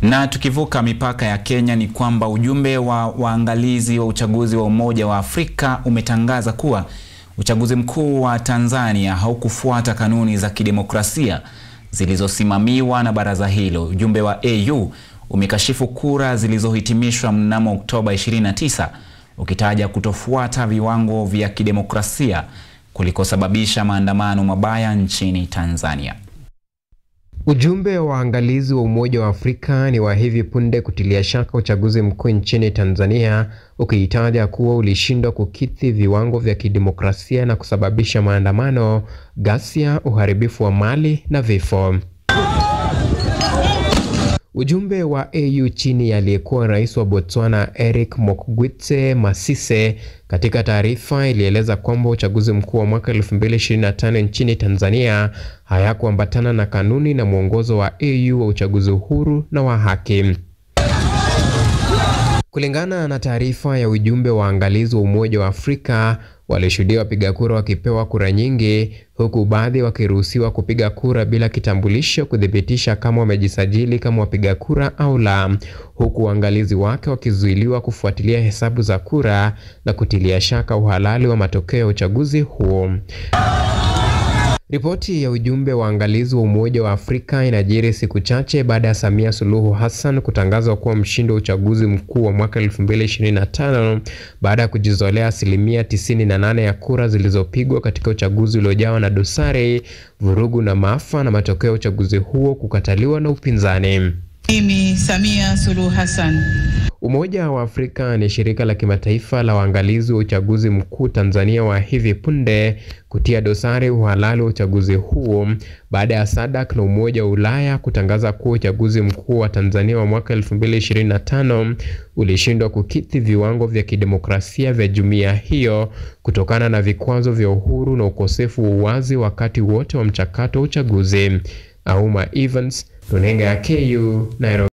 Na tukivuka mipaka ya Kenya ni kwamba ujumbe wa waangalizi wa uchaguzi wa Umoja wa Afrika umetangaza kuwa uchaguzi mkuu wa Tanzania haukufuata kanuni za kidemokrasia zilizosimamiwa na baraza hilo. Ujumbe wa AU umekashifu kura zilizohitimishwa mnamo Oktoba 29 ukitaja kutofuata viwango vya kidemokrasia kulikosababisha maandamano mabaya nchini Tanzania. Ujumbe wa waangalizi wa Umoja wa Afrika ni wa hivi punde kutilia shaka uchaguzi mkuu nchini Tanzania, ukitaja kuwa ulishindwa kukidhi viwango vya kidemokrasia na kusababisha maandamano, ghasia, uharibifu wa mali na vifo. Ujumbe wa AU chini ya aliyekuwa rais wa Botswana Eric Mokgweetsi Masisi katika taarifa ilieleza kwamba uchaguzi mkuu wa mwaka 2025 nchini Tanzania hayakuambatana na kanuni na mwongozo wa AU wa uchaguzi huru na wa haki. Kulingana na taarifa ya ujumbe wa waangalizi wa Umoja wa Afrika, walishuhudia wapiga kura wakipewa kura nyingi, huku baadhi wakiruhusiwa kupiga kura bila kitambulisho kudhibitisha kama wamejisajili kama wapiga kura au la, huku waangalizi wake wakizuiliwa kufuatilia hesabu za kura na kutilia shaka uhalali wa matokeo ya uchaguzi huo. Ripoti ya ujumbe wa waangalizi wa Umoja wa Afrika inajiri siku chache baada ya Samia Suluhu Hassan kutangazwa kuwa mshindi wa uchaguzi mkuu wa mwaka 2025 baada ya kujizolea 98% ya kura zilizopigwa katika uchaguzi uliojawa na dosari, vurugu na maafa, na matokeo ya uchaguzi huo kukataliwa na upinzani. Mimi Samia Suluhu Hassan. Umoja wa Afrika ni shirika la kimataifa la waangalizi wa uchaguzi mkuu Tanzania wa hivi punde kutia dosari uhalali wa uchaguzi huo baada ya SADC na Umoja wa Ulaya kutangaza kuwa uchaguzi mkuu wa Tanzania wa mwaka 2025 ulishindwa kukidhi viwango vya kidemokrasia vya jumuiya hiyo kutokana na vikwazo vya uhuru na ukosefu wa uwazi wakati wote wa mchakato wa uchaguzi. Auma Evans, Runinga ya KU, Nairobi.